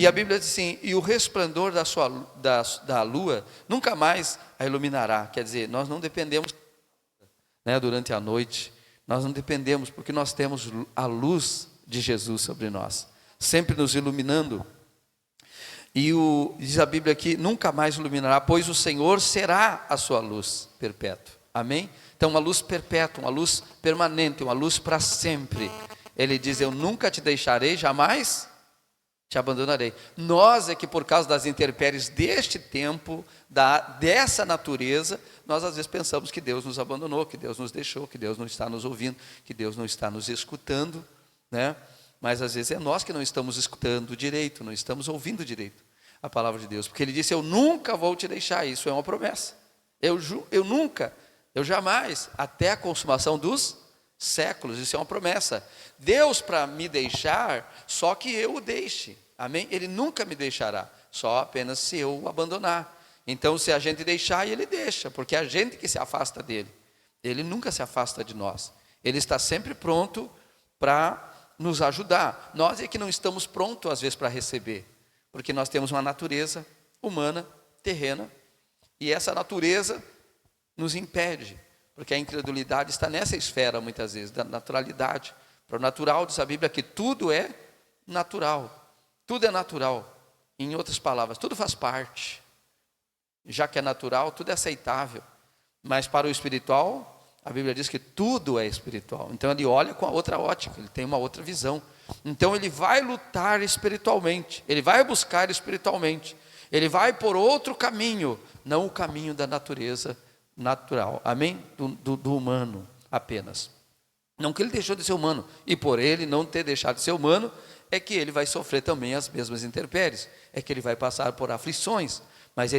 E a Bíblia diz assim: e o resplendor da lua nunca mais a iluminará. Quer dizer, nós não dependemos, né, durante a noite, nós não dependemos, porque nós temos a luz de Jesus sobre nós, sempre nos iluminando. E diz a Bíblia aqui: nunca mais iluminará, pois o Senhor será a sua luz perpétua. Amém? Então, uma luz perpétua, uma luz permanente, uma luz para sempre. Ele diz: eu nunca te deixarei, jamais te abandonarei. Nós é que, por causa das intempéries deste tempo, dessa natureza, nós às vezes pensamos que Deus nos abandonou, que Deus nos deixou, que Deus não está nos ouvindo, que Deus não está nos escutando, né? Mas às vezes é nós que não estamos escutando direito, não estamos ouvindo direito a palavra de Deus, porque Ele disse: eu nunca vou te deixar. Isso é uma promessa. Eu nunca, eu jamais, até a consumação dos séculos. Isso é uma promessa. Deus, para me deixar, só que eu o deixe. Amém? Ele nunca me deixará, só apenas se eu o abandonar. Então, se a gente deixar, Ele deixa, porque é a gente que se afasta dele. Ele nunca se afasta de nós. Ele está sempre pronto para nos ajudar. Nós é que não estamos prontos às vezes para receber, porque nós temos uma natureza humana, terrena, e essa natureza nos impede, porque a incredulidade está nessa esfera muitas vezes, da naturalidade. Para o natural, diz a Bíblia que tudo é natural, tudo é natural. Em outras palavras, tudo faz parte. Já que é natural, tudo é aceitável. Mas para o espiritual, a Bíblia diz que tudo é espiritual. Então ele olha com a outra ótica, ele tem uma outra visão. Então ele vai lutar espiritualmente, ele vai buscar espiritualmente, ele vai por outro caminho, não o caminho da natureza natural, amém? Do humano apenas. Não que ele deixou de ser humano, e por ele não ter deixado de ser humano, é que ele vai sofrer também as mesmas intempéries, é que ele vai passar por aflições, mas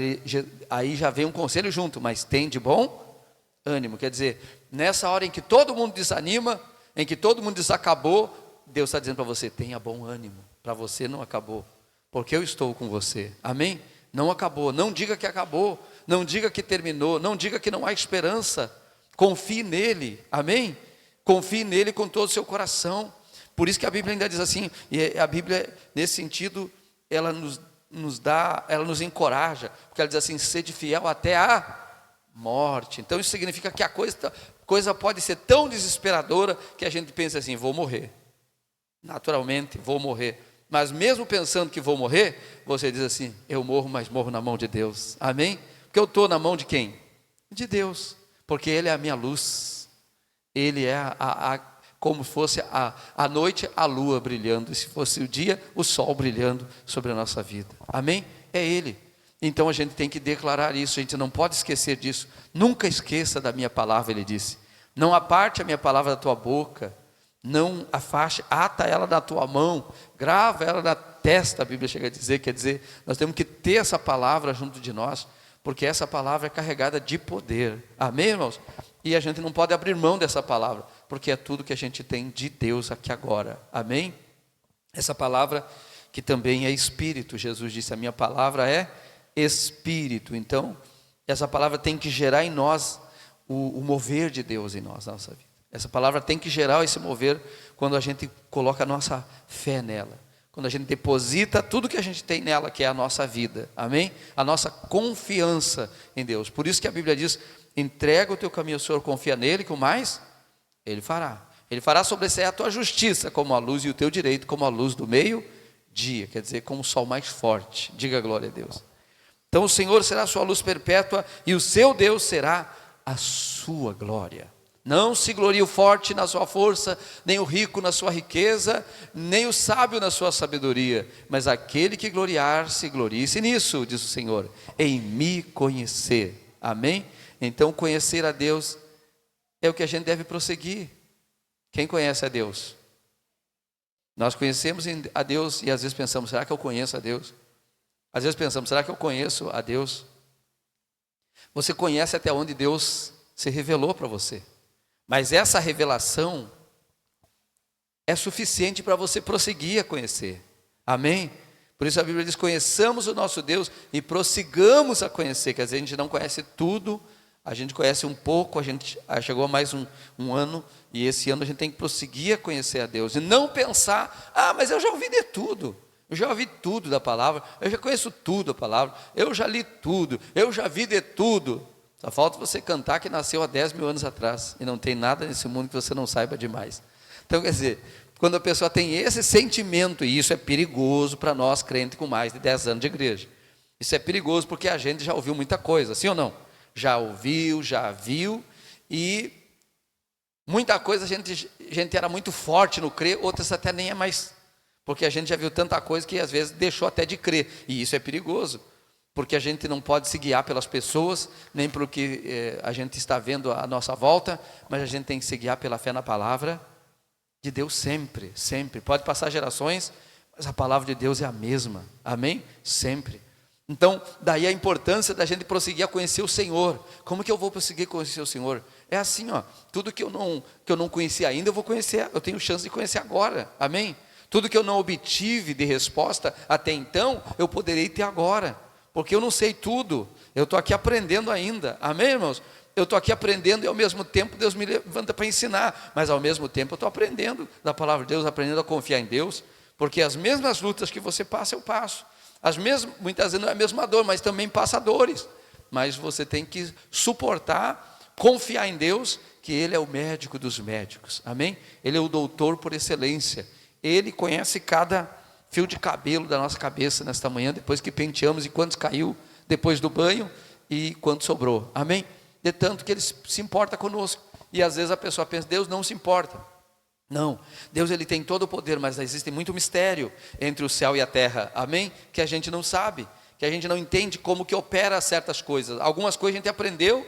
aí já vem um conselho junto: mas tem de bom ânimo. Quer dizer, nessa hora em que todo mundo desanima, em que todo mundo diz acabou, Deus está dizendo para você: tenha bom ânimo, para você não acabou, porque eu estou com você, amém? Não acabou, não diga que acabou, não diga que terminou, não diga que não há esperança, confie nele, amém? Confie nele com todo o seu coração. Por isso que a Bíblia ainda diz assim, e a Bíblia nesse sentido, ela ela nos encoraja, porque ela diz assim: sede fiel até a morte. Então isso significa que a coisa pode ser tão desesperadora que a gente pensa assim: vou morrer, naturalmente vou morrer. Mas mesmo pensando que vou morrer, você diz assim: eu morro, mas morro na mão de Deus, amém? Porque eu estou na mão de quem? De Deus, porque Ele é a minha luz, Ele é como fosse a noite a lua brilhando, e se fosse o dia o sol brilhando sobre a nossa vida, amém? É Ele. Então a gente tem que declarar isso, a gente não pode esquecer disso. Nunca esqueça da minha palavra, Ele disse: não aparte a minha palavra da tua boca, não afaste, ata ela na tua mão, grava ela na testa. A Bíblia chega a dizer, quer dizer, nós temos que ter essa palavra junto de nós, porque essa palavra é carregada de poder, amém, irmãos? E a gente não pode abrir mão dessa palavra, porque é tudo que a gente tem de Deus aqui agora, amém? Essa palavra que também é espírito. Jesus disse: a minha palavra é espírito. Então essa palavra tem que gerar em nós o mover de Deus em nós, na nossa vida. Essa palavra tem que gerar esse mover quando a gente coloca a nossa fé nela, quando a gente deposita tudo que a gente tem nela, que é a nossa vida, amém? A nossa confiança em Deus. Por isso que a Bíblia diz: entrega o teu caminho ao Senhor, confia nele, que o mais Ele fará. Ele fará sobressair a tua justiça como a luz, e o teu direito como a luz do meio-dia, quer dizer, como o sol mais forte. Diga glória a Deus. Então o Senhor será a sua luz perpétua, e o seu Deus será a sua glória. Não se glorie o forte na sua força, nem o rico na sua riqueza, nem o sábio na sua sabedoria, mas aquele que gloriar-se, glorie-se nisso, diz o Senhor, em me conhecer, amém? Então conhecer a Deus é o que a gente deve prosseguir. Quem conhece a Deus? Nós conhecemos a Deus e às vezes pensamos: será que eu conheço a Deus? Às vezes pensamos: será que eu conheço a Deus? Você conhece até onde Deus se revelou para você, mas essa revelação é suficiente para você prosseguir a conhecer, amém? Por isso a Bíblia diz: conheçamos o nosso Deus e prossigamos a conhecer. Quer dizer, a gente não conhece tudo, a gente conhece um pouco, a gente chegou a mais um ano, e esse ano a gente tem que prosseguir a conhecer a Deus, e não pensar: mas eu já ouvi de tudo, Eu já ouvi tudo da palavra, eu já conheço tudo da palavra, eu já li tudo, eu já vi de tudo. Só falta você cantar que nasceu há 10 mil anos atrás, e não tem nada nesse mundo que você não saiba demais. Então, quer dizer, quando a pessoa tem esse sentimento, e isso é perigoso para nós crentes com mais de 10 anos de igreja. Isso é perigoso porque a gente já ouviu muita coisa, sim ou não? Já ouviu, já viu, e muita coisa a gente era muito forte no crer, outras até nem é mais, porque a gente já viu tanta coisa que às vezes deixou até de crer, e isso é perigoso, porque a gente não pode se guiar pelas pessoas, nem pelo que a gente está vendo à nossa volta, mas a gente tem que se guiar pela fé na palavra de Deus sempre, sempre. Pode passar gerações, mas a palavra de Deus é a mesma, amém? Sempre. Então, daí a importância da gente prosseguir a conhecer o Senhor. Como que eu vou prosseguir a conhecer o Senhor? É assim, ó, tudo que eu não conheci ainda, eu vou conhecer, eu tenho chance de conhecer agora, amém? Tudo que eu não obtive de resposta até então, eu poderei ter agora, porque eu não sei tudo, eu estou aqui aprendendo ainda, amém, irmãos? Eu estou aqui aprendendo e ao mesmo tempo Deus me levanta para ensinar, mas ao mesmo tempo eu estou aprendendo da palavra de Deus, aprendendo a confiar em Deus, porque as mesmas lutas que você passa, eu passo. Muitas vezes não é a mesma dor, mas também passa dores, mas você tem que suportar, confiar em Deus, que Ele é o médico dos médicos, amém? Ele é o doutor por excelência, Ele conhece cada fio de cabelo da nossa cabeça nesta manhã, depois que penteamos, e quantos caiu depois do banho, e quanto sobrou, amém? De tanto que Ele se importa conosco, e às vezes a pessoa pensa, Deus não se importa. Não, Deus Ele tem todo o poder, mas existe muito mistério entre o céu e a terra, amém? Que a gente não sabe, que a gente não entende como que opera certas coisas. Algumas coisas a gente aprendeu,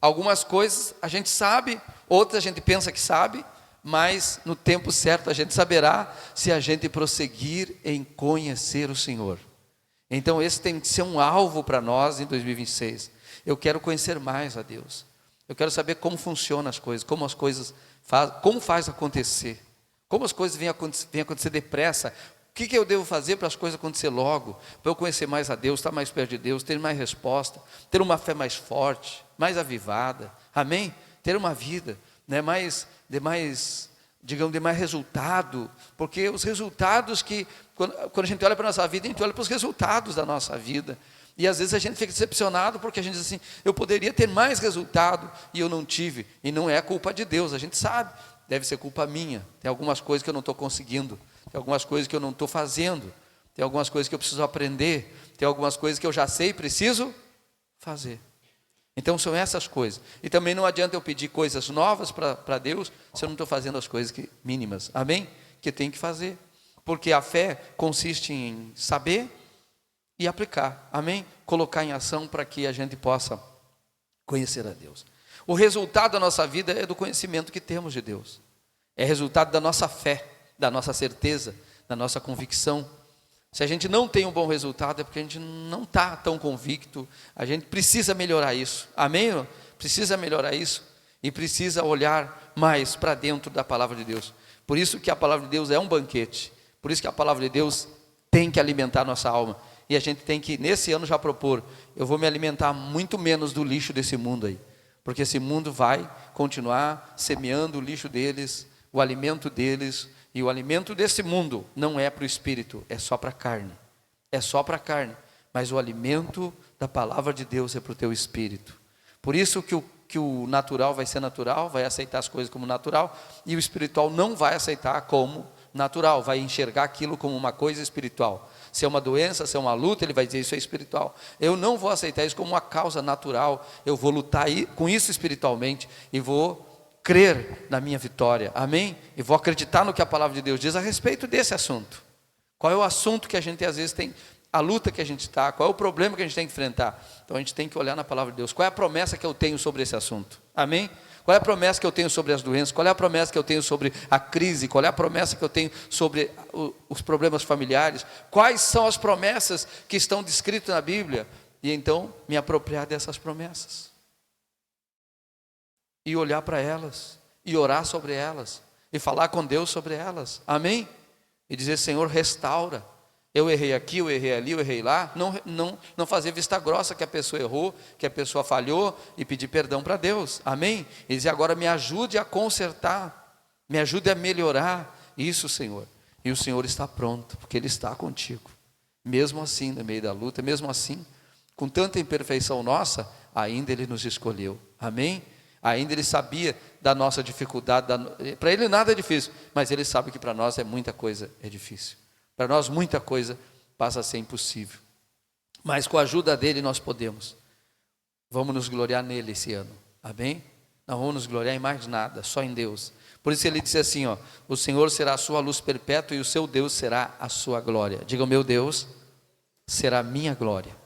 algumas coisas a gente sabe, outras a gente pensa que sabe, mas no tempo certo a gente saberá se a gente prosseguir em conhecer o Senhor. Então esse tem que ser um alvo para nós em 2026. Eu quero conhecer mais a Deus, eu quero saber como funcionam as coisas, como as coisas como faz acontecer, como as coisas vêm acontecer depressa, o que eu devo fazer para as coisas acontecer logo, para eu conhecer mais a Deus, estar mais perto de Deus, ter mais resposta, ter uma fé mais forte, mais avivada, amém? Ter uma vida, né, de mais resultado, porque os resultados que, quando a gente olha para a nossa vida, a gente olha para os resultados da nossa vida, e às vezes a gente fica decepcionado, porque a gente diz assim, eu poderia ter mais resultado, e eu não tive, e não é culpa de Deus, a gente sabe, deve ser culpa minha, tem algumas coisas que eu não estou conseguindo, tem algumas coisas que eu não estou fazendo, tem algumas coisas que eu preciso aprender, tem algumas coisas que eu já sei e preciso fazer. Então são essas coisas, e também não adianta eu pedir coisas novas para Deus, se eu não estou fazendo as coisas mínimas, amém? Que tem que fazer, porque a fé consiste em saber e aplicar, amém? Colocar em ação para que a gente possa conhecer a Deus. O resultado da nossa vida é do conhecimento que temos de Deus, é resultado da nossa fé, da nossa certeza, da nossa convicção. Se a gente não tem um bom resultado, é porque a gente não está tão convicto, a gente precisa melhorar isso, amém? Precisa melhorar isso, e precisa olhar mais para dentro da palavra de Deus. Por isso que a palavra de Deus é um banquete, por isso que a palavra de Deus tem que alimentar a nossa alma, e a gente tem que, nesse ano, já propor, eu vou me alimentar muito menos do lixo desse mundo aí, porque esse mundo vai continuar semeando o lixo deles, o alimento deles, e o alimento desse mundo não é para o espírito, é só para a carne, mas o alimento da palavra de Deus é para o teu espírito. Por isso que o natural vai ser natural, vai aceitar as coisas como natural, e o espiritual não vai aceitar como natural, vai enxergar aquilo como uma coisa espiritual. Se é uma doença, se é uma luta, ele vai dizer isso é espiritual. Eu não vou aceitar isso como uma causa natural, eu vou lutar com isso espiritualmente, e vou crer na minha vitória, amém? E vou acreditar no que a palavra de Deus diz a respeito desse assunto. Qual é o assunto que a gente às vezes tem, a luta que a gente está, qual é o problema que a gente tem que enfrentar? Então a gente tem que olhar na palavra de Deus, qual é a promessa que eu tenho sobre esse assunto, amém? Qual é a promessa que eu tenho sobre as doenças? Qual é a promessa que eu tenho sobre a crise? Qual é a promessa que eu tenho sobre os problemas familiares? Quais são as promessas que estão descritas na Bíblia? E então me apropriar dessas promessas, e olhar para elas, e orar sobre elas, e falar com Deus sobre elas, amém? E dizer, Senhor, restaura, eu errei aqui, eu errei ali, eu errei lá, não fazer vista grossa que a pessoa errou, que a pessoa falhou, e pedir perdão para Deus, amém? E dizer, agora me ajude a consertar, me ajude a melhorar isso, Senhor. E o Senhor está pronto, porque Ele está contigo. Mesmo assim, no meio da luta, mesmo assim, com tanta imperfeição nossa, ainda Ele nos escolheu. Amém? Ainda Ele sabia da nossa dificuldade. Para Ele nada é difícil, mas Ele sabe que para nós muita coisa é difícil. Para nós muita coisa passa a ser impossível. Mas com a ajuda dEle nós podemos. Vamos nos gloriar nele esse ano. Amém? Não vamos nos gloriar em mais nada, só em Deus. Por isso Ele disse assim, ó: o Senhor será a sua luz perpétua e o seu Deus será a sua glória. Diga: o meu Deus será a minha glória.